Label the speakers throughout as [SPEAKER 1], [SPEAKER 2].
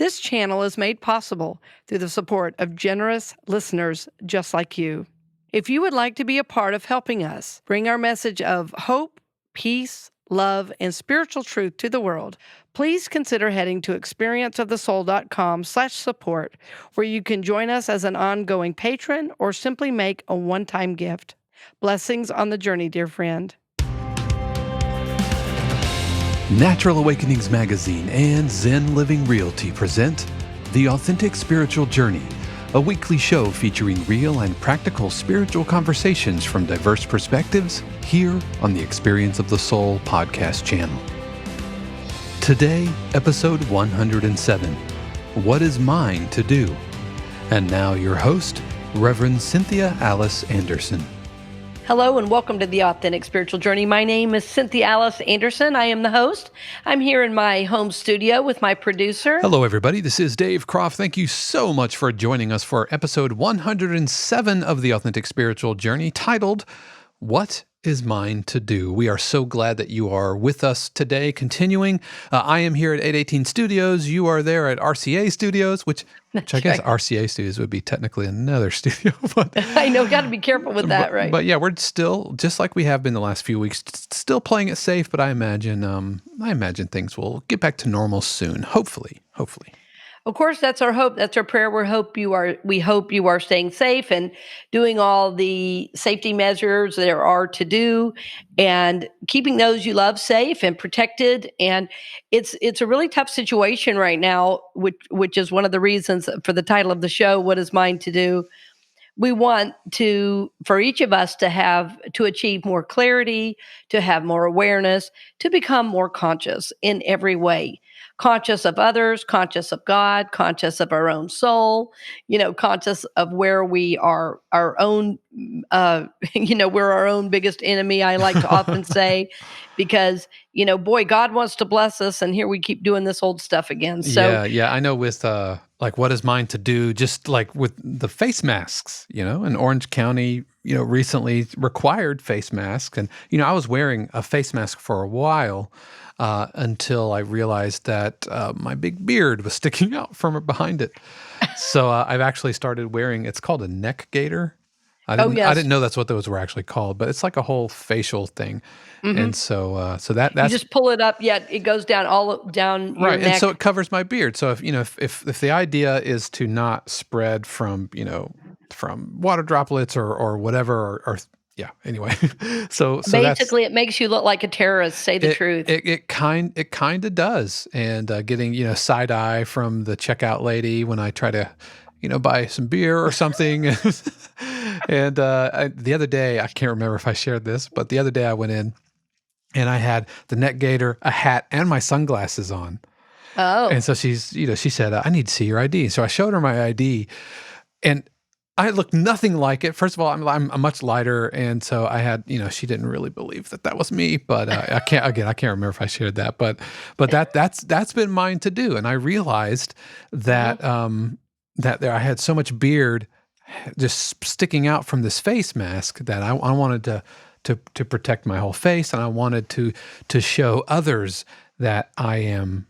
[SPEAKER 1] This channel is made possible through the support of generous listeners just like you. If you would like to be a part of helping us bring our message of hope, peace, love, and spiritual truth to the world, please consider heading to experienceofthesoul.com/support, where you can join us as an ongoing patron or simply make a one-time gift. Blessings on the journey, dear friend.
[SPEAKER 2] Natural Awakenings Magazine and Zen Living Realty present The Authentic Spiritual Journey, a weekly show featuring real and practical spiritual conversations from diverse perspectives here on the Experience of the Soul podcast channel. Today, episode 107, What is Mine to Do? And now your host, Reverend Cynthia Alice Anderson.
[SPEAKER 1] Hello and welcome to The Authentic Spiritual Journey. My name is Cynthia Alice Anderson. I am the host. I'm here in my home studio with my producer.
[SPEAKER 2] Hello, everybody. This is Dave Croft. Thank you so much for joining us for episode 107 of The Authentic Spiritual Journey, titled, What is Mine to Do? We are so glad that you are with us today, continuing. I am here at 818 Studios. You are there at RCA Studios, which I guess RCA Studios would be technically another studio. But,
[SPEAKER 1] I know, got to be careful with that, right?
[SPEAKER 2] But yeah, we're still, just like we have been the last few weeks, still playing it safe, but I imagine things will get back to normal soon, hopefully.
[SPEAKER 1] Of course, that's our hope. That's our prayer. We hope you are staying safe and doing all the safety measures there are to do, and keeping those you love safe and protected. And it's a really tough situation right now, which is one of the reasons for the title of the show, What is Mine to Do? We want for each of us to achieve more clarity, to have more awareness, to become more conscious in every way. Conscious of others, conscious of God, conscious of our own soul, conscious of where we are, our own, we're our own biggest enemy, I like to often say, because, boy, God wants to bless us, and here we keep doing this old stuff again. So
[SPEAKER 2] yeah, I know with, what is mine to do, just like with the face masks, in Orange County, recently required face masks. And, I was wearing a face mask for a while, until I realized that my big beard was sticking out from behind it. So I've actually started wearing, it's called a neck gaiter. I didn't know that's what those were actually called, but it's like a whole facial thing. Mm-hmm. And so that's... You
[SPEAKER 1] just pull it up, it goes down all down your neck.
[SPEAKER 2] And so it covers my beard. So if the idea is to not spread from water droplets or whatever, or yeah, anyway. So
[SPEAKER 1] basically it makes you look like a terrorist, say the truth.
[SPEAKER 2] It kind of does. And getting, side eye from the checkout lady when I try to, buy some beer or something. And the other day, I can't remember if I shared this, but the other day I went in and I had the neck gaiter, a hat, and my sunglasses on.
[SPEAKER 1] Oh.
[SPEAKER 2] And so she said, I need to see your ID. So I showed her my ID, and I looked nothing like it. First of all, I'm much lighter, and so I had, she didn't really believe that was me. But I can't remember if I shared that. But that's been mine to do, and I realized that that I had so much beard just sticking out from this face mask that I wanted to protect my whole face, and I wanted to show others that I'm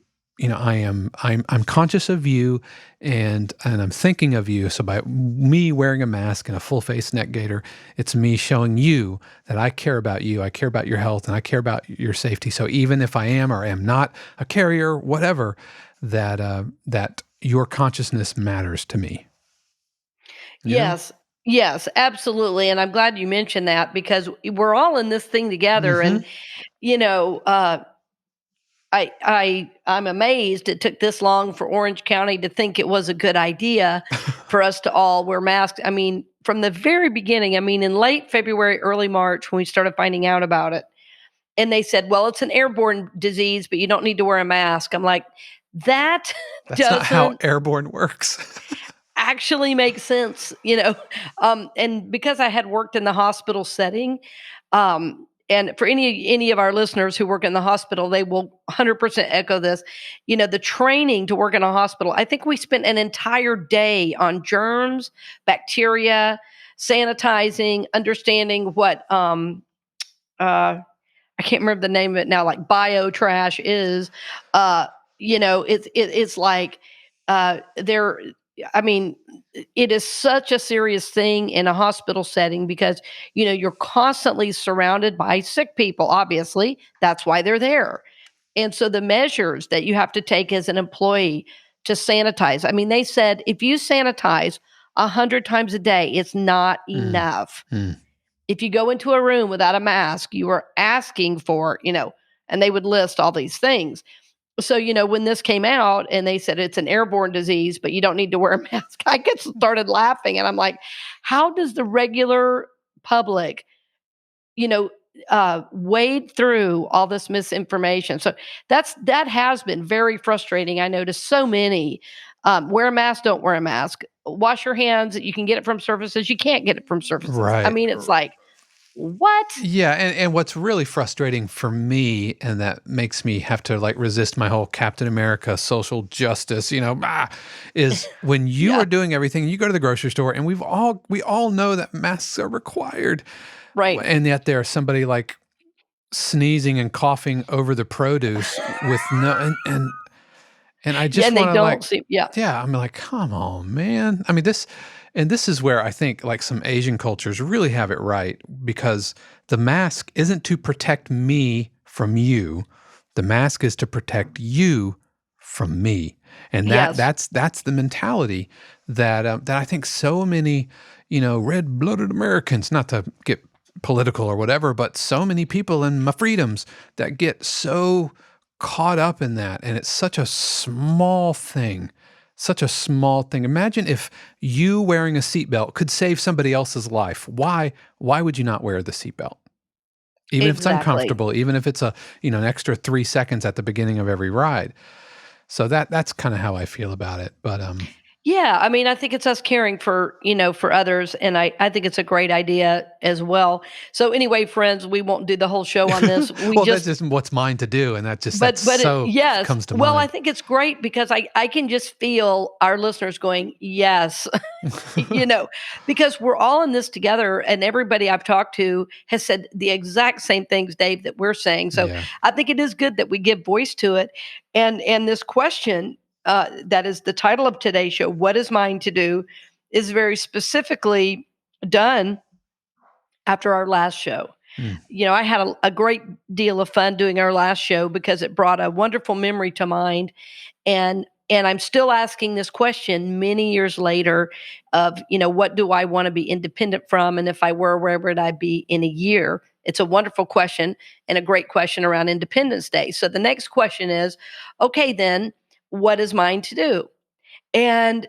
[SPEAKER 2] conscious of you, and I'm thinking of you. So by me wearing a mask and a full face neck gaiter, it's me showing you that I care about you, I care about your health, and I care about your safety. So even if I am or am not a carrier, whatever, that your consciousness matters to me.
[SPEAKER 1] Yes, absolutely. And I'm glad you mentioned that, because we're all in this thing together.
[SPEAKER 2] Mm-hmm.
[SPEAKER 1] And I'm amazed it took this long for Orange County to think it was a good idea for us to all wear masks. I mean, from the very beginning, in late February, early March, when we started finding out about it, and they said, well, it's an airborne disease, but you don't need to wear a mask. I'm like, that's
[SPEAKER 2] not how airborne works.
[SPEAKER 1] Actually makes sense, and because I had worked in the hospital setting, and for any of our listeners who work in the hospital, they will 100% echo this. The training to work in a hospital, I think we spent an entire day on germs, bacteria, sanitizing, understanding what I can't remember the name of it now, like bio trash is. It's like There, I mean, it is such a serious thing in a hospital setting because, you're constantly surrounded by sick people. Obviously, that's why they're there. And so the measures that you have to take as an employee to sanitize, I mean, they said if you sanitize 100 times a day, it's not
[SPEAKER 2] Mm,
[SPEAKER 1] enough.
[SPEAKER 2] mm.
[SPEAKER 1] If you go into a room without a mask, you are asking for, and they would list all these things. So, when this came out and they said it's an airborne disease, but you don't need to wear a mask, I just started laughing. And I'm like, how does the regular public, you know, wade through all this misinformation? So that has been very frustrating. I know to so many. Wear a mask, don't wear a mask. Wash your hands. You can get it from surfaces. You can't get it from surfaces. I
[SPEAKER 2] Right.
[SPEAKER 1] mean, it's like, what?
[SPEAKER 2] Yeah, and what's really frustrating for me, and that makes me have to like resist my whole Captain America social justice, is when you
[SPEAKER 1] Yeah,
[SPEAKER 2] are doing everything. You go to the grocery store, and we all know that masks are required,
[SPEAKER 1] right.
[SPEAKER 2] and yet there's somebody like sneezing and coughing over the produce with no and I
[SPEAKER 1] Yeah,
[SPEAKER 2] just
[SPEAKER 1] and they
[SPEAKER 2] want to
[SPEAKER 1] don't
[SPEAKER 2] like,
[SPEAKER 1] seem, yeah,
[SPEAKER 2] yeah, I'm like, come on, man. I mean, this is where I think like some Asian cultures really have it right because the mask isn't to protect me from you. The mask is to protect you from me. And
[SPEAKER 1] yes.
[SPEAKER 2] that's the mentality that I think so many, red-blooded Americans, not to get political or whatever, but so many people in my freedoms that get so caught up in that. And it's such a small thing. Such a small thing. Imagine if you wearing a seatbelt could save somebody else's life. Why would you not wear the seatbelt? Even if it's
[SPEAKER 1] Exactly.
[SPEAKER 2] uncomfortable, even if it's an extra 3 seconds at the beginning of every ride. So that's kind of how I feel about it. But
[SPEAKER 1] Yeah, I mean, I think it's us caring for, for others, and I think it's a great idea as well. So anyway, friends, we won't do the whole show on this. We
[SPEAKER 2] well, that's
[SPEAKER 1] just
[SPEAKER 2] just what's mine to do, and that's
[SPEAKER 1] but it,
[SPEAKER 2] so
[SPEAKER 1] yes.
[SPEAKER 2] comes to
[SPEAKER 1] Well, I
[SPEAKER 2] mind.
[SPEAKER 1] think it's great because I can just feel our listeners going, "Yes." you know, because we're all in this together, and everybody I've talked to has said the exact same things, Dave, that we're saying. So
[SPEAKER 2] Yeah.
[SPEAKER 1] I think it is good that we give voice to it. And this question, that is the title of today's show, "What is mine to do," is very specifically done after our last show.
[SPEAKER 2] Mm,
[SPEAKER 1] I had a great deal of fun doing our last show because it brought a wonderful memory to mind, and I'm still asking this question many years later of, what do I want to be independent from, and if I were, where would I be in a year? It's a wonderful question and a great question around Independence Day. So the next question is, okay, then what is mine to do? And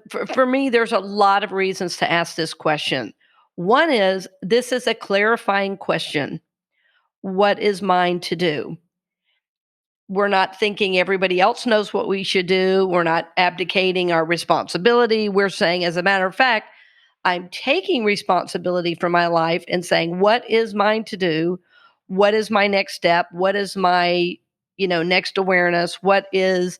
[SPEAKER 1] for me, there's a lot of reasons to ask this question. One is this is a clarifying question. What is mine to do? We're not thinking everybody else knows what we should do. We're not abdicating our responsibility. We're saying, as a matter of fact, I'm taking responsibility for my life and saying, what is mine to do? What is my next step? What is my, next awareness? What is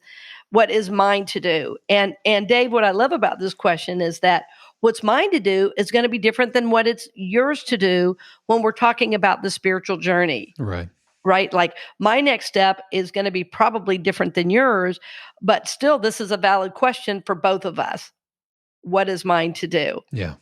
[SPEAKER 1] mine to do? And Dave, what I love about this question is that what's mine to do is going to be different than what it's yours to do when we're talking about the spiritual journey,
[SPEAKER 2] right.
[SPEAKER 1] right? Like my next step is going to be probably different than yours, but still, this is a valid question for both of us. What is mine to do?
[SPEAKER 2] Yeah.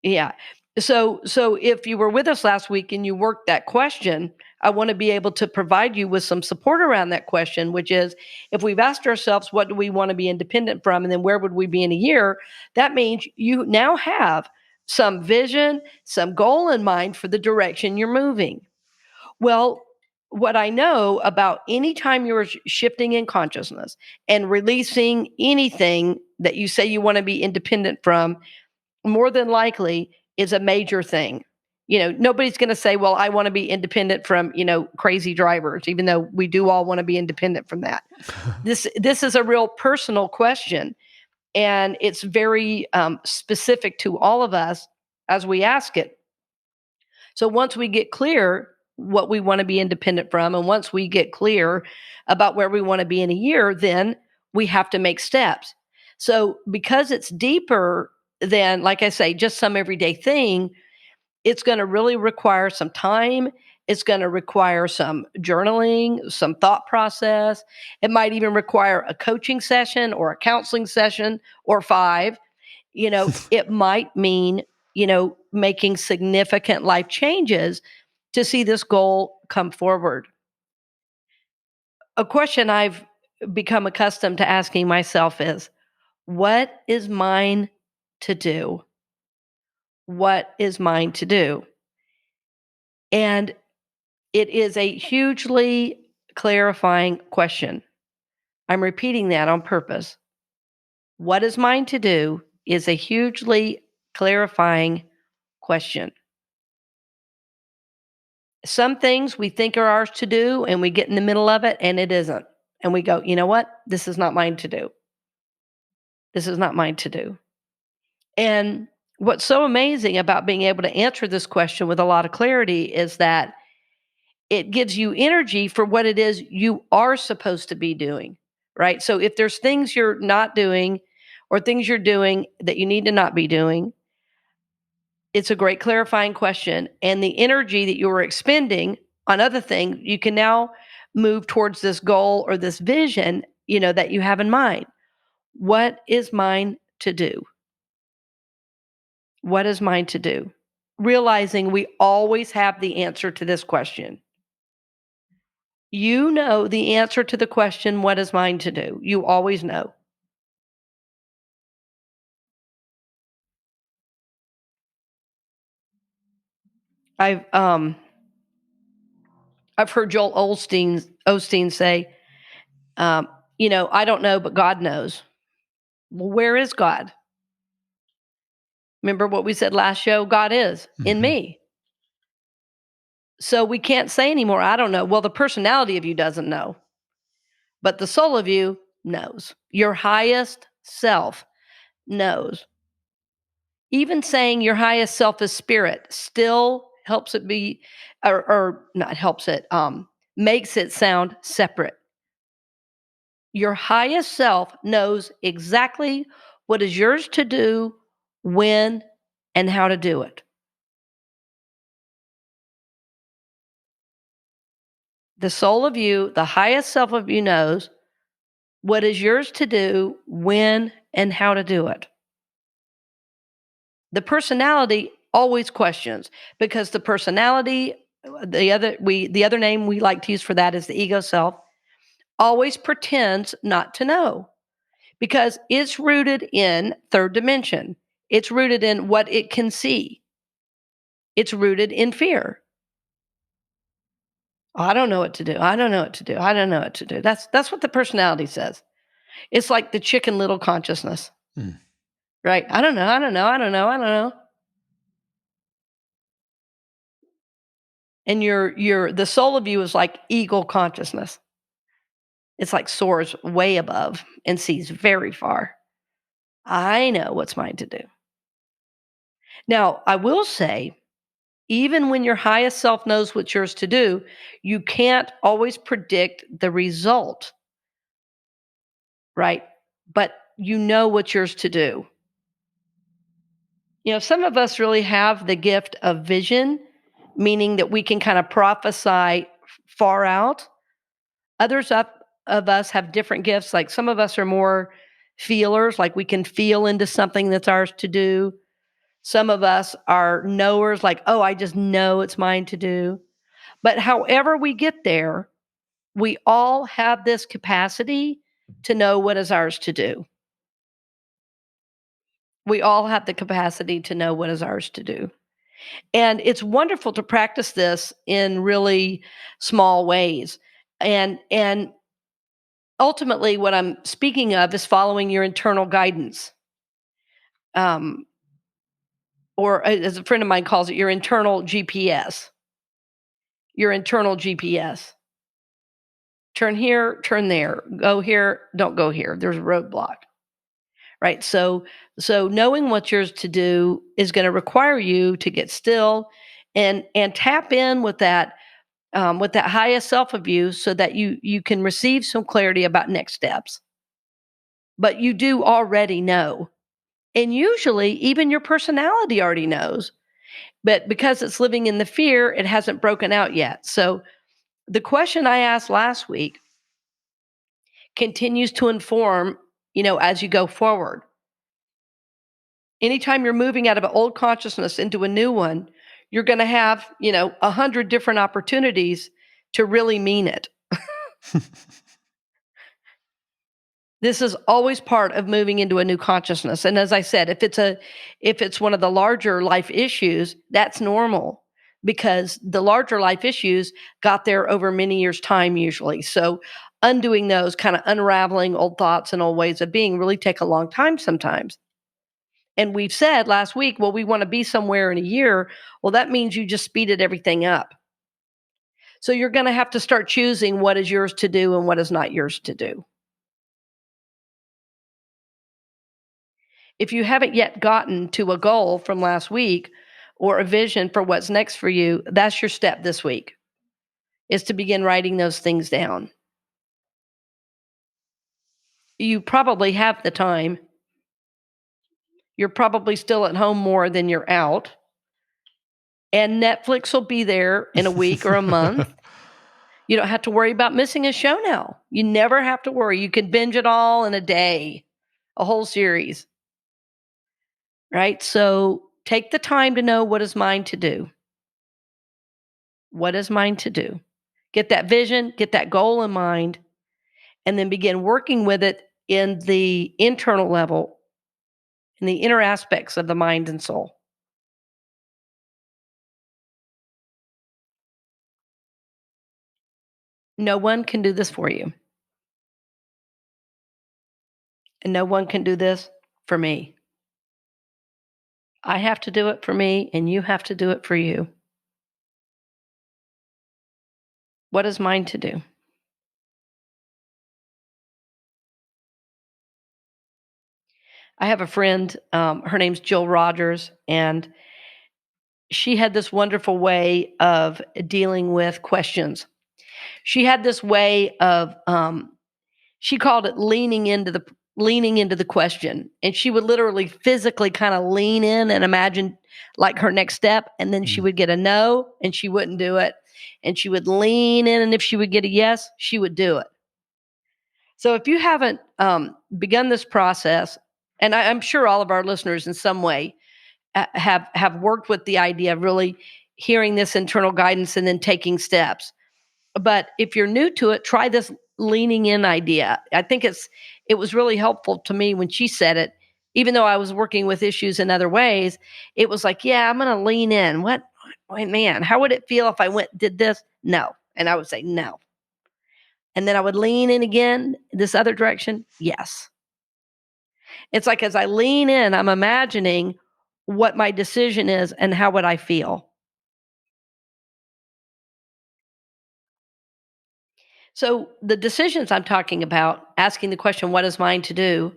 [SPEAKER 1] Yeah. So if you were with us last week and you worked that question, I want to be able to provide you with some support around that question, which is if we've asked ourselves, what do we want to be independent from? And then where would we be in a year? That means you now have some vision, some goal in mind for the direction you're moving. Well, what I know about any time you're shifting in consciousness and releasing anything that you say you want to be independent from, more than likely is a major thing. Nobody's going to say, well, I want to be independent from, crazy drivers, even though we do all want to be independent from that. This is a real personal question, and it's very specific to all of us as we ask it. So once we get clear what we want to be independent from, and once we get clear about where we want to be in a year, then we have to make steps. So because it's deeper than, like I say, just some everyday thing, it's going to really require some time. It's going to require some journaling, some thought process. It might even require a coaching session or a counseling session or 5. It might mean, making significant life changes to see this goal come forward. A question I've become accustomed to asking myself is, what is mine to do? What is mine to do? And it is a hugely clarifying question. I'm repeating that on purpose. What is mine to do is a hugely clarifying question. Some things we think are ours to do, and we get in the middle of it, and it isn't. And we go, you know what? This is not mine to do. This is not mine to do. And what's so amazing about being able to answer this question with a lot of clarity is that it gives you energy for what it is you are supposed to be doing, right? So if there's things you're not doing or things you're doing that you need to not be doing, it's a great clarifying question. And the energy that you were expending on other things, you can now move towards this goal or this vision, that you have in mind. What is mine to do? What is mine to do? Realizing we always have the answer to this question. You know the answer to the question, what is mine to do? You always know. I've um I've heard Joel Osteen say, um, I don't know, but God knows. Well, where is God? Remember what we said last show? God is in
[SPEAKER 2] Mhm.
[SPEAKER 1] me. So we can't say anymore, I don't know. Well, the personality of you doesn't know, but the soul of you knows. Your highest self knows. Even saying your highest self is spirit still helps it be, or not helps it, makes it sound separate. Your highest self knows exactly what is yours to do, when, and how to do it. The soul of you, the highest self of you, knows what is yours to do, when, and how to do it. The personality always questions, because the personality, the other name we like to use for that is the ego self, always pretends not to know, because it's rooted in third dimension. It's rooted in what it can see. It's rooted in fear. I don't know what to do. I don't know what to do. I don't know what to do. That's what the personality says. It's like the chicken little consciousness,
[SPEAKER 2] Mm.
[SPEAKER 1] right? I don't know. I don't know. I don't know. I don't know. And the soul of you is like eagle consciousness. It's like soars way above and sees very far. I know what's mine to do. Now, I will say, even when your highest self knows what's yours to do, you can't always predict the result, right? But you know what's yours to do. Some of us really have the gift of vision, meaning that we can kind of prophesy far out. Others of us have different gifts. Like some of us are more feelers, like we can feel into something that's ours to do. Some of us are knowers, like, oh, I just know it's mine to do. But however we get there, we all have this capacity to know what is ours to do. We all have the capacity to know what is ours to do. And it's wonderful to practice this in really small ways. And ultimately, what I'm speaking of is following your internal guidance. Um, or as a friend of mine calls it, your internal GPS. Your internal GPS. Turn here, turn there. Go here, don't go here. There's a roadblock. Right? So knowing what yours to do is going to require you to get still and tap in with that highest self of you, so that you can receive some clarity about next steps. But you do already know. And usually even your personality already knows. But because it's living in the fear, it hasn't broken out yet. So the question I asked last week continues to inform, as you go forward. Anytime you're moving out of an old consciousness into a new one, you're going to have, 100 different opportunities to really mean it. This is always part of moving into a new consciousness. And as I said, if it's one of the larger life issues, that's normal because the larger life issues got there over many years' time usually. So undoing those, kind of unraveling old thoughts and old ways of being, really take a long time sometimes. And we've said last week, well, we want to be somewhere in a year. Well, that means you just speeded everything up. So you're going to have to start choosing what is yours to do and what is not yours to do. If you haven't yet gotten to a goal from last week or a vision for what's next for you, that's your step this week, is to begin writing those things down. You probably have the time. You're probably still at home more than you're out. And Netflix will be there in a week or a month. You don't have to worry about missing a show now. You never have to worry. You can binge it all in a day, a whole series. Right? So take the time to know what is mine to do. What is mine to do? Get that vision, get that goal in mind, and then begin working with it in the internal level, in the inner aspects of the mind and soul. No one can do this for you. And no one can do this for me. I have to do it for me, and you have to do it for you. What is mine to do? I have a friend, her name's Jill Rogers, and she had this wonderful way of dealing with questions. She had this way of, she called it leaning into the question, and she would literally physically kind of lean in and imagine like her next step, and then she would get a no and she wouldn't do it, and she would lean in, and if she would get a yes, she would do it. So if you haven't begun this process, and I'm sure all of our listeners in some way have worked with the idea of really hearing this internal guidance and then taking steps. But if you're new to it, try this leaning in idea. I think it was really helpful to me when she said it. Even though I was working with issues in other ways, it was like, yeah, I'm going to lean in. What, wait, man, how would it feel if I did this? No. And I would say no. And then I would lean in again, this other direction. Yes. It's like as I lean in, I'm imagining what my decision is and how would I feel. So the decisions I'm talking about, asking the question, what is mine to do,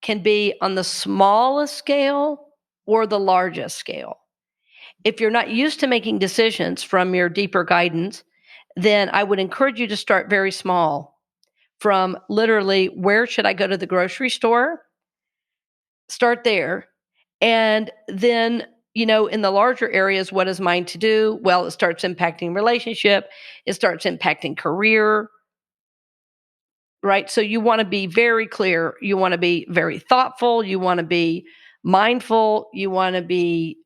[SPEAKER 1] can be on the smallest scale or the largest scale. If you're not used to making decisions from your deeper guidance, then I would encourage you to start very small, from literally, where should I go to the grocery store? Start there. And then, in the larger areas, what is mine to do? Well, it starts impacting relationship, it starts impacting career, right? So you want to be very clear. You want to be very thoughtful. You want to be mindful. You want to be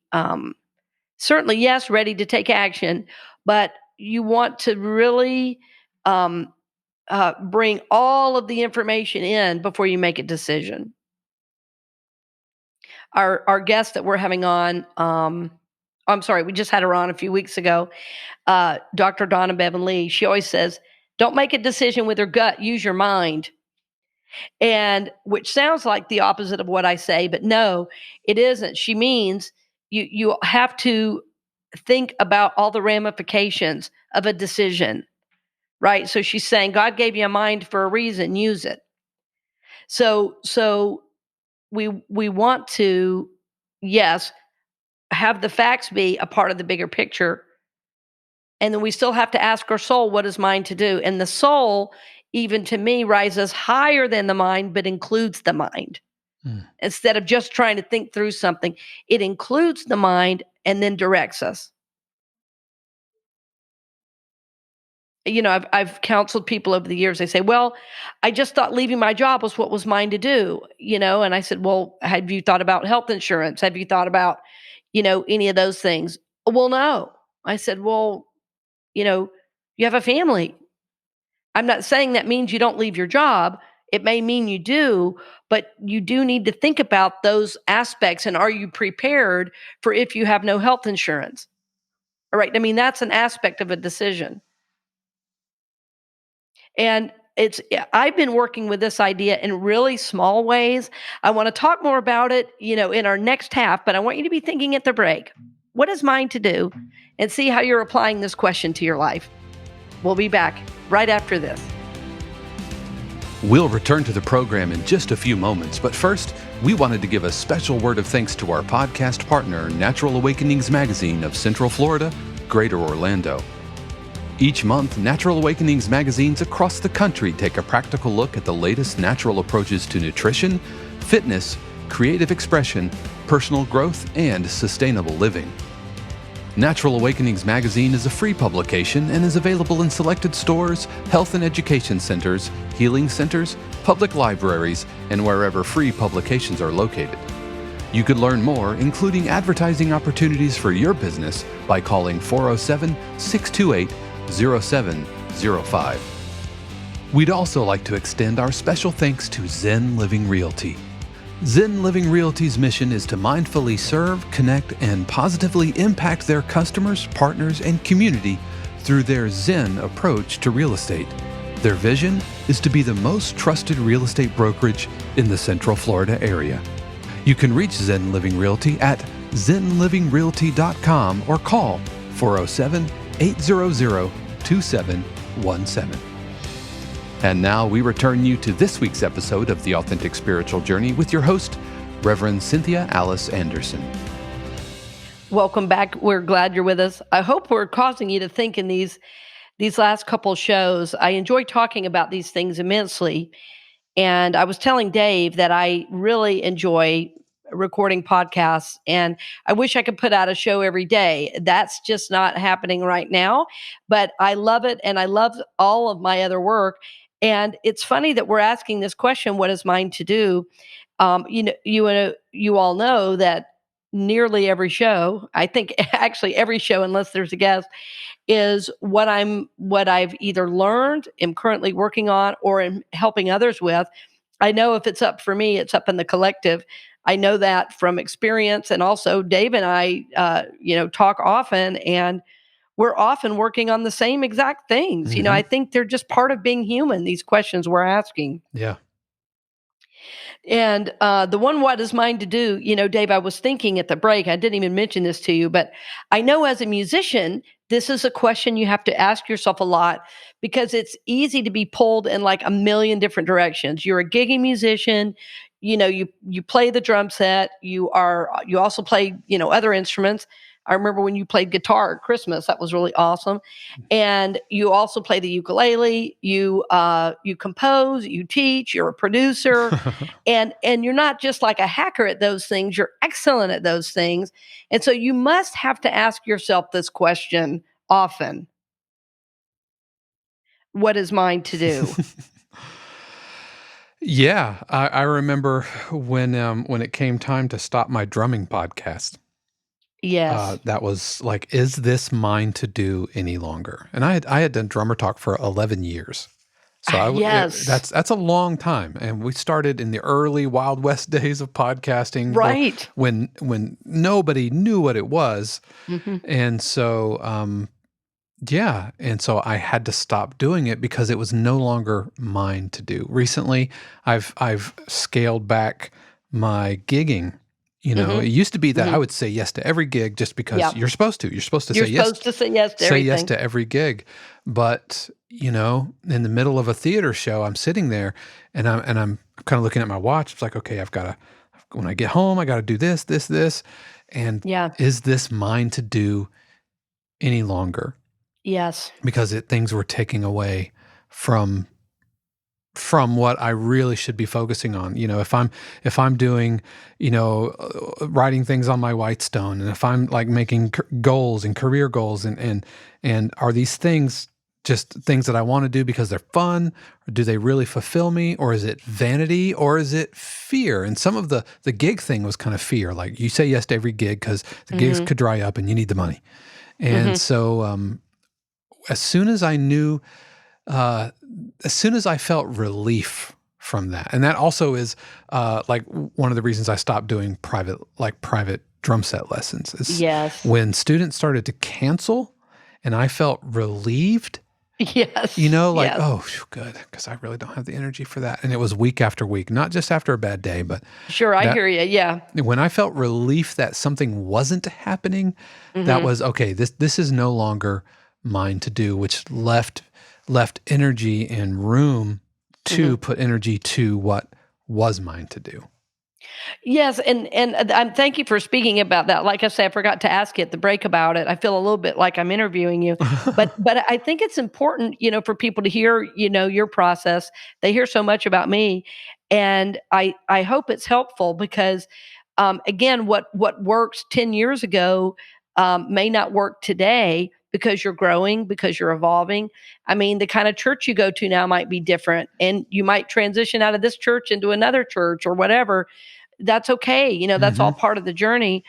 [SPEAKER 1] certainly, yes, ready to take action, but you want to really bring all of the information in before you make a decision. Our guest that we're having on, I'm sorry, we just had her on a few weeks ago, Dr. Donna Bevan Lee. She always says, don't make a decision with your gut, use your mind. And which sounds like the opposite of what I say, but no, it isn't. She means you have to think about all the ramifications of a decision, right? So she's saying God gave you a mind for a reason, use it. So we want to, yes, have the facts be a part of the bigger picture. And then we still have to ask our soul, what is mine to do? And the soul, even to me, rises higher than the mind, but includes the mind.
[SPEAKER 2] Mm.
[SPEAKER 1] instead of just trying to think through something. It includes the mind and then directs us. I've counseled people over the years. They say, "Well, I just thought leaving my job was what was mine to do," and I said, "Well, have you thought about health insurance? Have you thought about, any of those things?" "Well, no." I said, "Well, you know, you have a family. I'm not saying that means you don't leave your job. It may mean you do, but you do need to think about those aspects, and are you prepared for if you have no health insurance?" All right. I mean, that's an aspect of a decision. And I've been working with this idea in really small ways. I want to talk more about it, in our next half, but I want you to be thinking at the break. What is mine to do? And see how you're applying this question to your life. We'll be back right after this.
[SPEAKER 2] We'll return to the program in just a few moments, but first, we wanted to give a special word of thanks to our podcast partner, Natural Awakenings Magazine of Central Florida, Greater Orlando. Each month, Natural Awakenings magazines across the country take a practical look at the latest natural approaches to nutrition, fitness, creative expression, personal growth, and sustainable living. Natural Awakenings magazine is a free publication and is available in selected stores, health and education centers, healing centers, public libraries, and wherever free publications are located. You could learn more, including advertising opportunities for your business, by calling 407-628-0705. We'd also like to extend our special thanks to Zen Living Realty. Zen Living Realty's mission is to mindfully serve, connect, and positively impact their customers, partners, and community through their Zen approach to real estate. Their vision is to be the most trusted real estate brokerage in the Central Florida area. You can reach Zen Living Realty at zenlivingrealty.com or call 407-800-2717. And now we return you to this week's episode of The Authentic Spiritual Journey with your host, Reverend Cynthia Alice Anderson.
[SPEAKER 1] Welcome back. We're glad you're with us. I hope we're causing you to think in these last couple shows. I enjoy talking about these things immensely. And I was telling Dave that I really enjoy recording podcasts, and I wish I could put out a show every day. That's just not happening right now, but I love it, and I love all of my other work. And it's funny that we're asking this question, what is mine to do? You all know that nearly every show, I think actually every show, unless there's a guest, is what I've either learned, am currently working on, or am helping others with. I know if it's up for me, it's up in the collective. I know that from experience, and also Dave and I, talk often, and we're often working on the same exact things.
[SPEAKER 2] Mm-hmm.
[SPEAKER 1] I think they're just part of being human. These questions we're asking.
[SPEAKER 2] Yeah.
[SPEAKER 1] And the one, what is mine to do? Dave, I was thinking at the break, I didn't even mention this to you, but I know as a musician, this is a question you have to ask yourself a lot, because it's easy to be pulled in like a million different directions. You're a gigging musician, you play the drum set, you also play, other instruments. I remember when you played guitar at Christmas, that was really awesome. And you also play the ukulele, you compose, you teach, you're a producer. And you're not just like a hacker at those things, you're excellent at those things. And so you must have to ask yourself this question often. What is mine to do?
[SPEAKER 2] Yeah, I remember when it came time to stop my drumming podcast.
[SPEAKER 1] Yes.
[SPEAKER 2] That was like, is this mine to do any longer? And I had done drummer talk for 11 years. So
[SPEAKER 1] Yes.
[SPEAKER 2] that's a long time. And we started in the early Wild West days of podcasting,
[SPEAKER 1] Right.
[SPEAKER 2] when nobody knew what it was.
[SPEAKER 1] Mm-hmm.
[SPEAKER 2] And so yeah, and so I had to stop doing it because it was no longer mine to do. Recently, I've scaled back my gigging.
[SPEAKER 1] Mm-hmm.
[SPEAKER 2] It used to be that I
[SPEAKER 1] Mm-hmm.
[SPEAKER 2] would say yes to every gig just because
[SPEAKER 1] Yep.
[SPEAKER 2] you're supposed to. You're supposed to
[SPEAKER 1] You're
[SPEAKER 2] say yes.
[SPEAKER 1] supposed to say yes to
[SPEAKER 2] Say yes
[SPEAKER 1] everything.
[SPEAKER 2] to every gig. But, in the middle of a theater show, I'm sitting there and I'm kind of looking at my watch. It's like, okay, when I get home, I got to do this, this, this. And
[SPEAKER 1] Yeah.
[SPEAKER 2] is this mine to do any longer?
[SPEAKER 1] Yes.
[SPEAKER 2] Because things were taking away from from what I really should be focusing on. If I'm doing, writing things on my Whitestone, and if I'm like making goals and career goals, and are these things just things that I want to do because they're fun, or do they really fulfill me, or is it vanity, or is it fear? And some of the gig thing was kind of fear, like you say yes to every gig because the gigs
[SPEAKER 1] Mhm.
[SPEAKER 2] could dry up and you need the money. And
[SPEAKER 1] Mhm.
[SPEAKER 2] so as soon as I knew uh, as soon as I felt relief from that, and that also is like one of the reasons I stopped doing private drum set lessons, is
[SPEAKER 1] Yes.
[SPEAKER 2] when students started to cancel, and I felt relieved.
[SPEAKER 1] Yes.
[SPEAKER 2] Like,
[SPEAKER 1] Yes.
[SPEAKER 2] oh, good, because I really don't have the energy for that. And it was week after week, not just after a bad day, but
[SPEAKER 1] Sure, I
[SPEAKER 2] that
[SPEAKER 1] hear you. Yeah.
[SPEAKER 2] when I felt relief that something wasn't happening, that
[SPEAKER 1] Mhm.
[SPEAKER 2] was okay. This is no longer mine to do, which left energy and room to
[SPEAKER 1] Mhm.
[SPEAKER 2] put energy to what was mine to do.
[SPEAKER 1] Yes, and I'm thank you for speaking about that. Like I said, I forgot to ask you at the break about it. I feel a little bit like I'm interviewing you, but I think it's important, for people to hear, your process. They hear so much about me, and I hope it's helpful because, again, what works 10 years ago may not work today because you're growing, because you're evolving. I mean, the kind of church you go to now might be different, and you might transition out of this church into another church or whatever. That's okay. That's all
[SPEAKER 2] Hmm.
[SPEAKER 1] part of the journey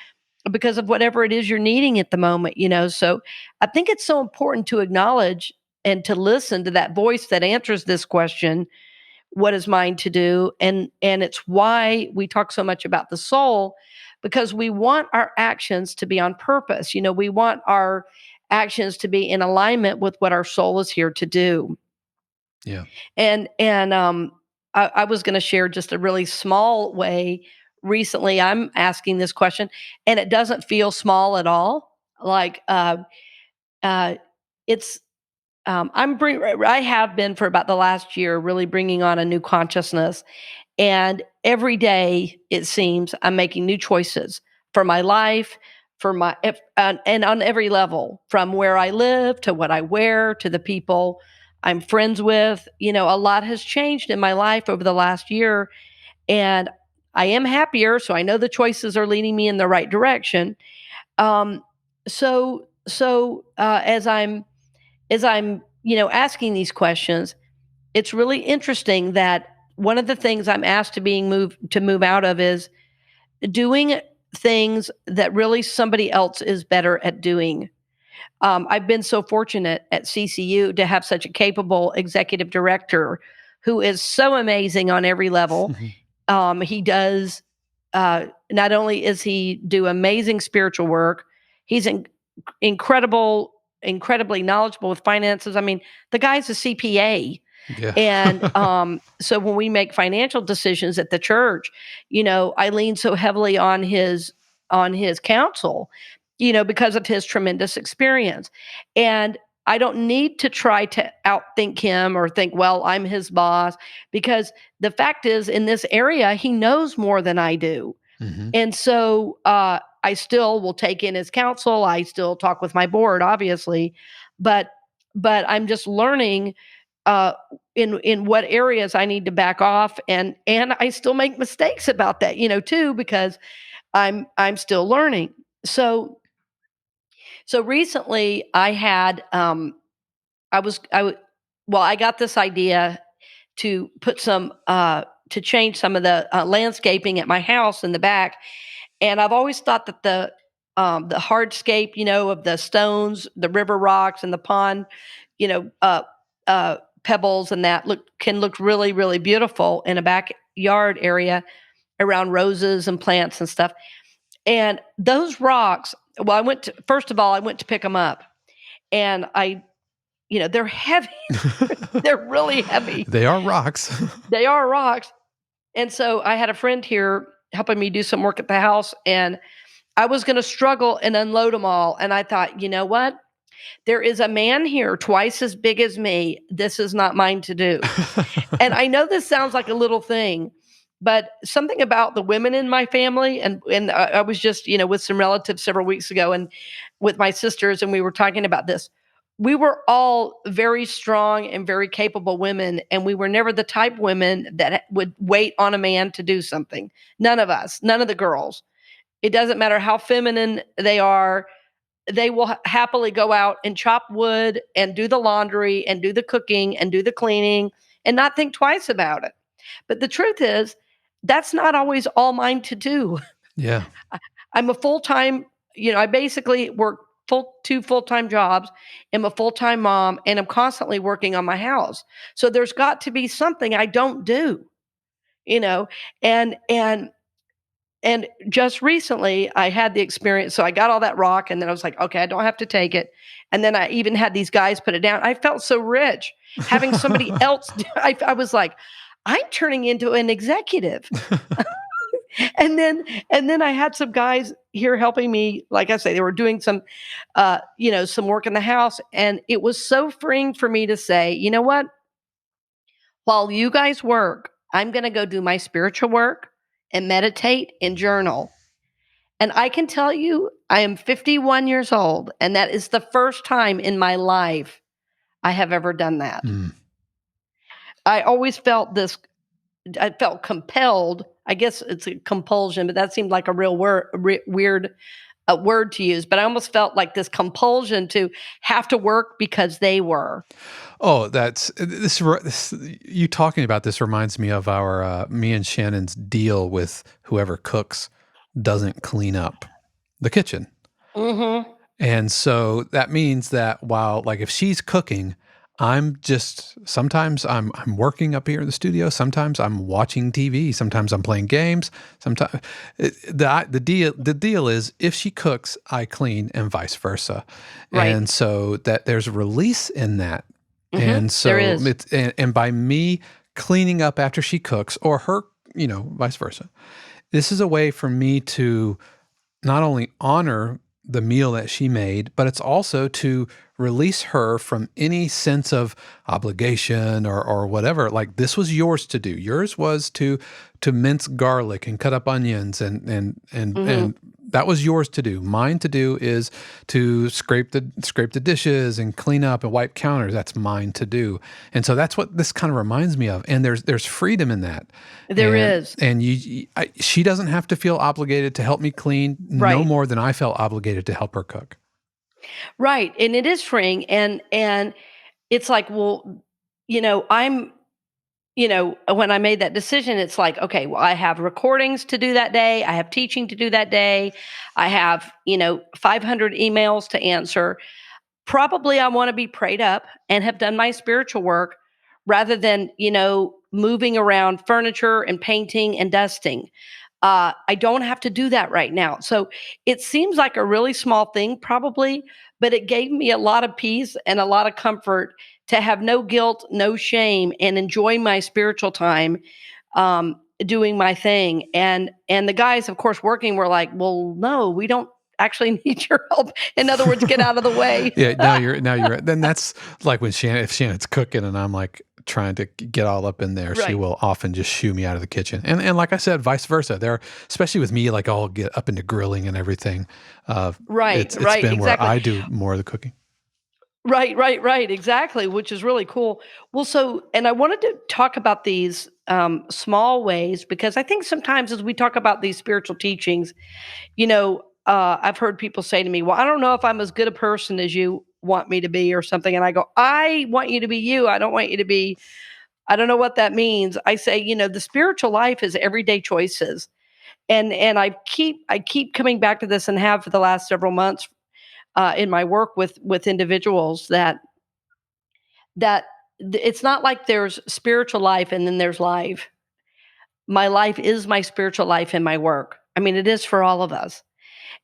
[SPEAKER 1] because of whatever it is you're needing at the moment. So I think it's so important to acknowledge and to listen to that voice that answers this question, what is mine to do? And it's why we talk so much about the soul, because we want our actions to be on purpose. We want our actions to be in alignment with what our soul is here to do.
[SPEAKER 2] Yeah.
[SPEAKER 1] And I was going to share just a really small way. Recently, I'm asking this question, and it doesn't feel small at all. Like uh, it's I have been for about the last year really bringing on a new consciousness, and every day it seems I'm making new choices for my life, for my and on every level, from where I live to what I wear to the people I'm friends with. A lot has changed in my life over the last year, and I am happier. So I know the choices are leading me in the right direction. Um, so as I'm asking these questions, it's really interesting that one of the things I'm asked to move out of is doing things that really somebody else is better at doing. I've been so fortunate at CCU to have such a capable executive director who is so amazing on every level. He does not only is he do amazing spiritual work, he's incredibly knowledgeable with finances. I mean, the guy's a CPA,
[SPEAKER 2] Yeah.
[SPEAKER 1] and so when we make financial decisions at the church, I lean so heavily on his counsel, because of his tremendous experience. And I don't need to try to outthink him or think, well, I'm his boss, because the fact is, in this area, he knows more than I do.
[SPEAKER 2] Hmm.
[SPEAKER 1] And so I still will take in his counsel. I still talk with my board, obviously, but I'm just learning uh, in what areas I need to back off, and I still make mistakes about that, too, because I'm still learning. So recently I had I was I w- well, I got this idea to put some to change some of the landscaping at my house in the back. And I've always thought that the hardscape, of the stones, the river rocks, and the pond, you know, uh, pebbles, and that can look really, really beautiful in a backyard area around roses and plants and stuff. And those rocks, well, first of all, I went to pick them up, and they're heavy. They're really heavy.
[SPEAKER 2] They are rocks.
[SPEAKER 1] They are rocks. And so I had a friend here helping me do some work at the house, and I was going to struggle and unload them all. And I thought, you know what? There is a man here twice as big as me. This is not mine to do. And I know this sounds like a little thing, but something about the women in my family, and I was just, with some relatives several weeks ago, and with my sisters, and we were talking about this. we were all very strong and very capable women, and we were never the type women that would wait on a man to do something. None of us, none of the girls. It doesn't matter how feminine they are, they will happily go out and chop wood and do the laundry and do the cooking and do the cleaning and not think twice about it. But the truth is, that's not always all mine to do.
[SPEAKER 2] Yeah.
[SPEAKER 1] I'm a full time, I basically work two full time jobs. I'm a full time mom, and I'm constantly working on my house. So there's got to be something I don't do, you know, and and and just recently I had the experience. So I got all that rock, and then I was like, okay, I don't have to take it. And then I even had these guys put it down. I felt so rich having somebody else. I was like, I'm turning into an executive. And then I had some guys here helping me. Like I say, they were doing some some work in the house, and it was so freeing for me to say, you know what, while you guys work, I'm going to go do my spiritual work and meditate and journal. And I can tell you, I am 51 years old, and that is the first time in my life I have ever done that.
[SPEAKER 2] Mm.
[SPEAKER 1] I always felt this, I felt compelled. I guess it's a compulsion, but that seemed like a real weird word to use. But I almost felt like this compulsion to have to work because they were.
[SPEAKER 2] Oh, that's this. You talking about this reminds me of our me and Shannon's deal with whoever cooks doesn't clean up the kitchen.
[SPEAKER 1] Mm-hmm.
[SPEAKER 2] And so that means that while, like, if she's cooking, I'm just sometimes I'm working up here in the studio, sometimes I'm watching TV, sometimes I'm playing games, sometimes the deal is if she cooks, I clean and vice versa.
[SPEAKER 1] Right.
[SPEAKER 2] And so that there's a release in that.
[SPEAKER 1] Mm-hmm.
[SPEAKER 2] And
[SPEAKER 1] There
[SPEAKER 2] so
[SPEAKER 1] is.
[SPEAKER 2] and by me cleaning up after she cooks or her, vice versa. This is a way for me to not only honor the meal that she made, but it's also to release her from any sense of obligation or whatever. Like, this was yours to do. Yours was to mince garlic and cut up onions
[SPEAKER 1] Mm-hmm.
[SPEAKER 2] and that was yours to do. Mine to do is to scrape the dishes and clean up and wipe counters. That's mine to do. And so that's what this kind of reminds me of. And there's freedom in that.
[SPEAKER 1] There
[SPEAKER 2] And
[SPEAKER 1] is.
[SPEAKER 2] and she doesn't have to feel obligated to help me clean no
[SPEAKER 1] Right.
[SPEAKER 2] more than I felt obligated to help her cook.
[SPEAKER 1] Right. And it is freeing. And it's like, well, I'm when I made that decision, it's like, okay, well, I have recordings to do that day. I have teaching to do that day. I have, 500 emails to answer. Probably I want to be prayed up and have done my spiritual work rather than, moving around furniture and painting and dusting. I don't have to do that right now. So it seems like a really small thing, probably, but it gave me a lot of peace and a lot of comfort to have no guilt, no shame, and enjoy my spiritual time, doing my thing. And the guys, of course, working were like, "Well, no, we don't actually need your help. In other words, get out of the way."
[SPEAKER 2] Yeah, now you're then that's like when if Shannon's cooking and I'm like trying to get all up in there, she
[SPEAKER 1] Right.
[SPEAKER 2] will often just shoo me out of the kitchen. And like I said, vice versa. There, especially with me, like I'll get up into grilling and everything.
[SPEAKER 1] Right,
[SPEAKER 2] It's
[SPEAKER 1] right,
[SPEAKER 2] been where
[SPEAKER 1] exactly.
[SPEAKER 2] I do more of the cooking.
[SPEAKER 1] Right, right, right, exactly, which is really cool. Well, and I wanted to talk about these small ways because I think sometimes as we talk about these spiritual teachings, I've heard people say to me, "Well, I don't know if I'm as good a person as you want me to be or something." And I go, "I want you to be you. I don't want you to be, I don't know what that means." I say, the spiritual life is everyday choices. And I keep coming back to this and have for the last several months in my work with individuals that it's not like there's spiritual life and then there's life. My life is my spiritual life and my work. I mean, it is for all of us.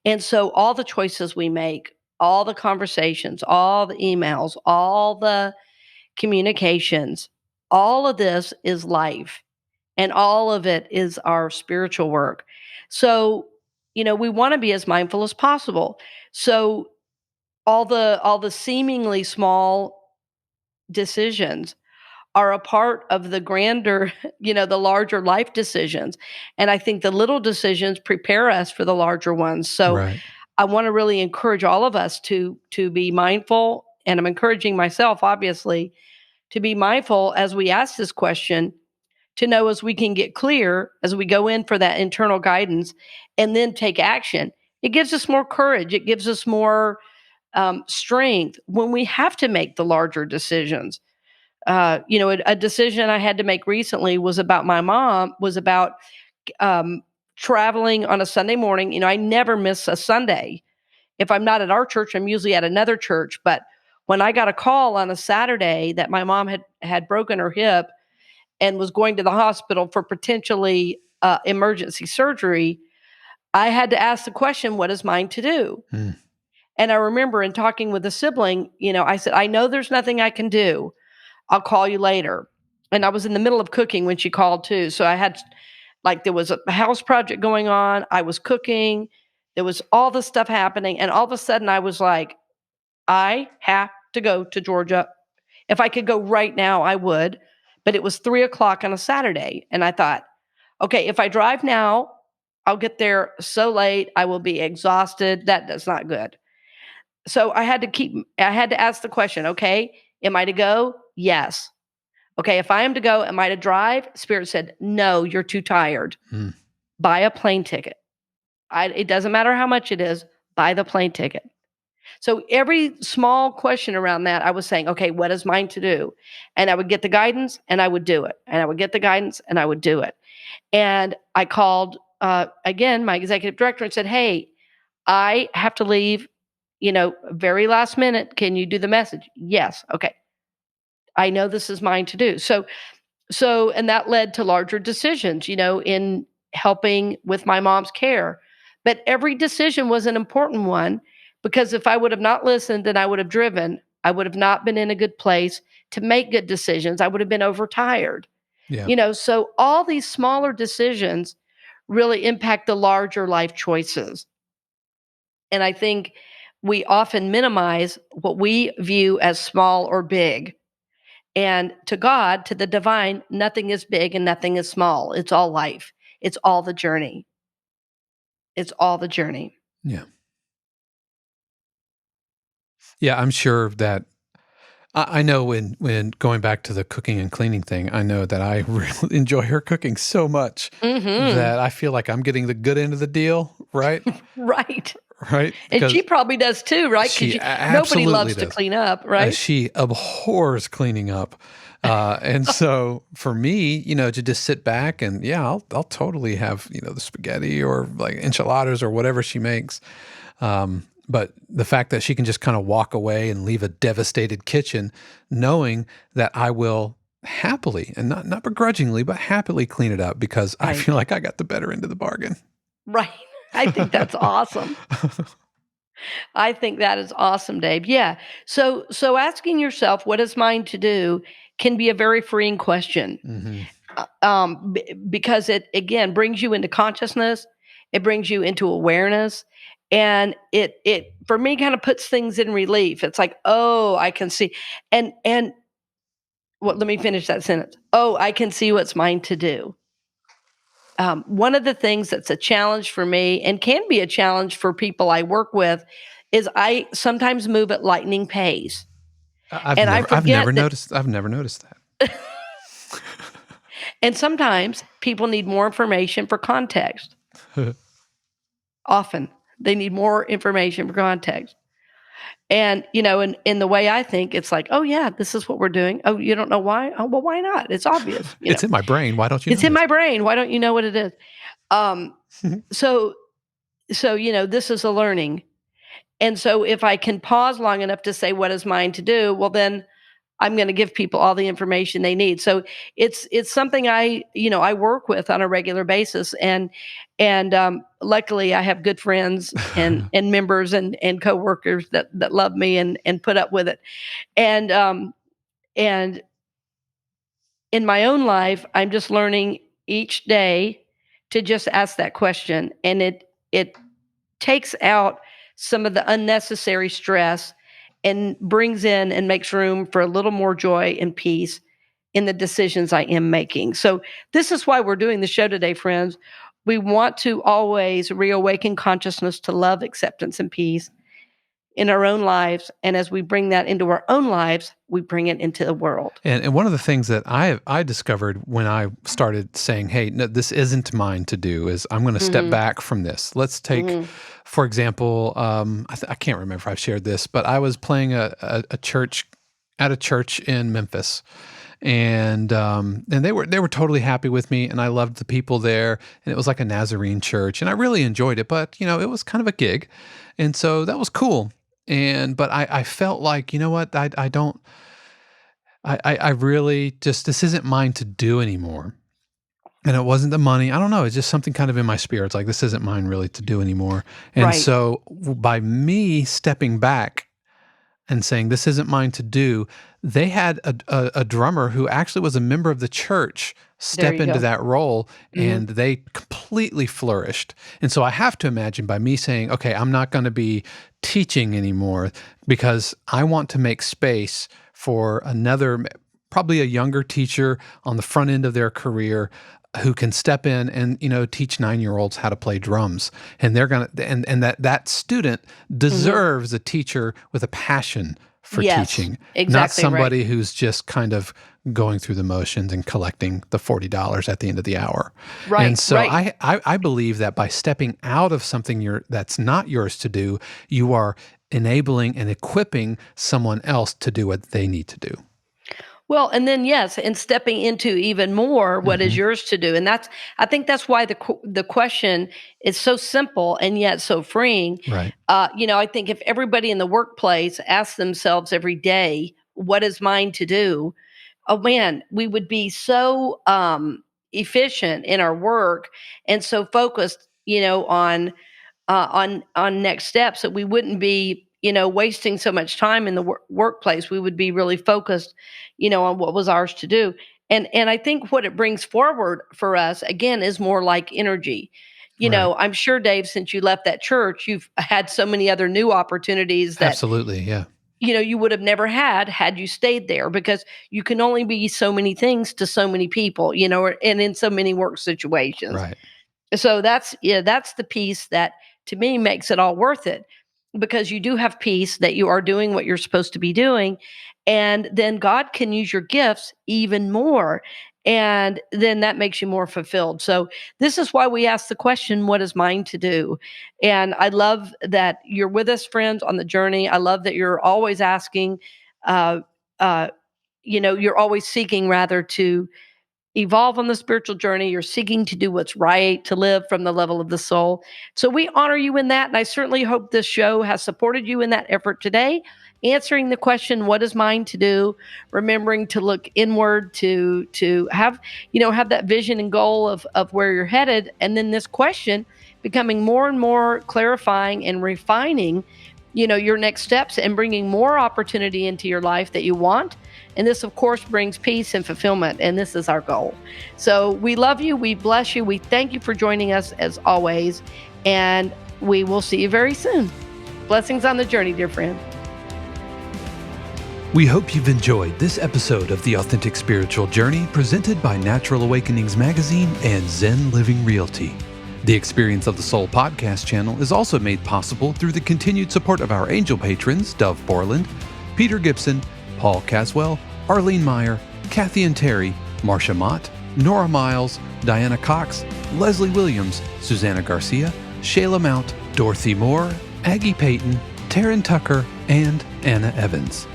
[SPEAKER 1] And so all the choices we make, all the conversations, all the emails, all the communications, all of this is life, and all of it is our spiritual work. So, we want to be as mindful as possible. So all the seemingly small decisions are a part of the grander, the larger life decisions. And I think the little decisions prepare us for the larger ones. So
[SPEAKER 2] Right.
[SPEAKER 1] I want to really encourage all of us to be mindful and I'm encouraging myself, obviously, to be mindful as we ask this question, to know as we can get clear as we go in for that internal guidance and then take action. It gives us more courage. It gives us more strength when we have to make the larger decisions. A decision I had to make recently was about my mom, was about traveling on a Sunday morning. I never miss a Sunday. If I'm not at our church, I'm usually at another church. But when I got a call on a Saturday that my mom had broken her hip and was going to the hospital for potentially emergency surgery, I had to ask the question, what is mine to do?
[SPEAKER 2] Mm.
[SPEAKER 1] And I remember in talking with a sibling, I said, I know there's nothing I can do. I'll call you later. And I was in the middle of cooking when she called too. So I had, there was a house project going on. I was cooking. There was all this stuff happening. And all of a sudden I was like, I have to go to Georgia. If I could go right now, I would. But it was 3:00 on a Saturday. And I thought, okay, if I drive now, I'll get there so late. I will be exhausted. That's not good. So I had to ask the question, okay, am I to go? Yes. Okay, if I am to go, am I to drive? Spirit said, no, you're too tired.
[SPEAKER 2] Mm.
[SPEAKER 1] Buy a plane ticket. It doesn't matter how much it is, buy the plane ticket. So every small question around that, I was saying, okay, what is mine to do? And I would get the guidance and I would do it. And I would get the guidance and I would do it. And I called, again, my executive director and said, hey, I have to leave, very last minute. Can you do the message? Yes. Okay. I know this is mine to do. And that led to larger decisions, in helping with my mom's care. But every decision was an important one because if I would have not listened and I would have driven, I would have not been in a good place to make good decisions. I would have been overtired.
[SPEAKER 2] Yeah.
[SPEAKER 1] So all these smaller decisions really impact the larger life choices. And I think we often minimize what we view as small or big. And to God, to the divine, nothing is big and nothing is small. It's all life. It's all the journey. It's all the journey.
[SPEAKER 2] Yeah. Yeah, I'm sure that I know when going back to the cooking and cleaning thing, I know that I really enjoy her cooking so much
[SPEAKER 1] Mm-hmm.
[SPEAKER 2] that I feel like I'm getting the good end of the deal, right?
[SPEAKER 1] Right.
[SPEAKER 2] Right?
[SPEAKER 1] And she
[SPEAKER 2] Because
[SPEAKER 1] probably does too, right?
[SPEAKER 2] she
[SPEAKER 1] Because nobody
[SPEAKER 2] absolutely
[SPEAKER 1] loves to
[SPEAKER 2] does.
[SPEAKER 1] clean up, right?
[SPEAKER 2] She abhors cleaning up. And so for me, to just sit back and I'll totally have, the spaghetti or like enchiladas or whatever she makes. But the fact that she can just kind of walk away and leave a devastated kitchen, knowing that I will happily and not begrudgingly, but happily clean it up because I
[SPEAKER 1] Right.
[SPEAKER 2] feel like I got the better end of the bargain.
[SPEAKER 1] Right. I think that's awesome. I think that is awesome, Dave. Yeah. So asking yourself what is mine to do can be a very freeing question.
[SPEAKER 2] Mm-hmm.
[SPEAKER 1] Because it again brings you into consciousness, it brings you into awareness, and it for me kind of puts things in relief. It's like, oh, I can see, and well, let me finish that sentence. Oh, I can see what's mine to do. One of the things that's a challenge for me and can be a challenge for people I work with is I sometimes move at lightning pace,
[SPEAKER 2] I've
[SPEAKER 1] and I
[SPEAKER 2] never, I've never
[SPEAKER 1] forget that.
[SPEAKER 2] noticed, I've never noticed that.
[SPEAKER 1] And sometimes people need more information for context. Often they need more information for context. And, in the way I think, it's like, oh, yeah, this is what we're doing. Oh, you don't know why? Oh, well, why not? It's obvious.
[SPEAKER 2] It's in my brain. Why don't you
[SPEAKER 1] It's
[SPEAKER 2] know
[SPEAKER 1] in
[SPEAKER 2] this?
[SPEAKER 1] my brain. Why don't you know what it is? Um, so, this is a learning. And so if I can pause long enough to say what is mine to do, well, then I'm going to give people all the information they need. So it's something I work with on a regular basis, and luckily I have good friends and members and coworkers that love me and put up with it. And in my own life, I'm just learning each day to just ask that question, and it takes out some of the unnecessary stress and brings in and makes room for a little more joy and peace in the decisions I am making. So, this is why we're doing the show today, friends. We want to always reawaken consciousness to love, acceptance, and peace. in our own lives. And as we bring that into our own lives, we bring it into the world.
[SPEAKER 2] And one of the things that I discovered when I started saying, "Hey, no, this isn't mine to do," is I'm going to step back from this. Let's take, for example, I can't remember if I've shared this, but I was playing a church at a church in Memphis, and they were totally happy with me, and I loved the people there, and it was like a Nazarene church, and I really enjoyed it. But it was kind of a gig, and so that was cool. But I felt like, you know what, I don't. I really just, this isn't mine to do anymore. And it wasn't the money. I don't know. It's just something kind of in my spirit. It's like, this isn't mine really to do anymore. And
[SPEAKER 1] Right.
[SPEAKER 2] so by me stepping back and saying, this isn't mine to do, they had a drummer who actually was a member of the church
[SPEAKER 1] There
[SPEAKER 2] step
[SPEAKER 1] you
[SPEAKER 2] into
[SPEAKER 1] go.
[SPEAKER 2] that role, and they completely flourished. And so I have to imagine, by me saying, okay, I'm not going to be teaching anymore because I want to make space for another, probably a younger teacher on the front end of their career, who can step in and teach 9-year-olds how to play drums, and they're gonna, and that student deserves a teacher with a passion for
[SPEAKER 1] Yes,
[SPEAKER 2] teaching, not
[SPEAKER 1] exactly right.
[SPEAKER 2] somebody who's just kind of going through the motions and collecting the $40 at the end of the hour.
[SPEAKER 1] Right,
[SPEAKER 2] And so
[SPEAKER 1] right.
[SPEAKER 2] I believe that by stepping out of something that's not yours to do, you are enabling and equipping someone else to do what they need to do.
[SPEAKER 1] Well, and then yes, and stepping into even more what is
[SPEAKER 2] Mhm.
[SPEAKER 1] yours to do, and I think that's why the question is so simple and yet so freeing.
[SPEAKER 2] Right.
[SPEAKER 1] I think if everybody in the workplace asked themselves every day, "What is mine to do?" Oh man, we would be so efficient in our work and so focused, on next steps, that we wouldn't be wasting so much time in the workplace. We would be really focused on what was ours to do. And I think what it brings forward for us again is more like energy.
[SPEAKER 2] Right.
[SPEAKER 1] I'm sure, Dave, since you left that church, you've had so many other new opportunities that
[SPEAKER 2] Absolutely. Yeah.
[SPEAKER 1] you would have never had you stayed there, because you can only be so many things to so many people, and in so many work situations.
[SPEAKER 2] Right.
[SPEAKER 1] So that's the piece that to me makes it all worth it, because you do have peace that you are doing what you're supposed to be doing, and then God can use your gifts even more, and then that makes you more fulfilled. So this is why we ask the question, what is mine to do? And I love that you're with us, friends, on the journey. I love that you're always asking, uh, uh, you're always seeking rather to evolve on the spiritual journey. You're seeking to do what's right, to live from the level of the soul. So we honor you in that. And I certainly hope this show has supported you in that effort today, answering the question, what is mine to do? Remembering to look inward, to have that vision and goal of where you're headed. And then this question becoming more and more clarifying and refining your next steps, and bringing more opportunity into your life that you want. And this, of course, brings peace and fulfillment. And this is our goal. So we love you. We bless you. We thank you for joining us as always. And we will see you very soon. Blessings on the journey, dear friend.
[SPEAKER 2] We hope you've enjoyed this episode of The Authentic Spiritual Journey, presented by Natural Awakenings Magazine and Zen Living Realty. The Experience of the Soul podcast channel is also made possible through the continued support of our angel patrons, Dove Borland, Peter Gibson, Paul Caswell, Arlene Meyer, Kathy and Terry, Marcia Mott, Nora Miles, Diana Cox, Leslie Williams, Susanna Garcia, Shayla Mount, Dorothy Moore, Aggie Payton, Taryn Tucker, and Anna Evans.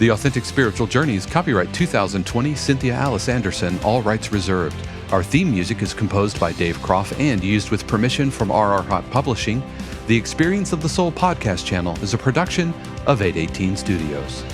[SPEAKER 2] The Authentic Spiritual Journey is copyright 2020 Cynthia Alice Anderson, all rights reserved. Our theme music is composed by Dave Croft and used with permission from RR Hot Publishing. The Experience of the Soul podcast channel is a production of 818 Studios.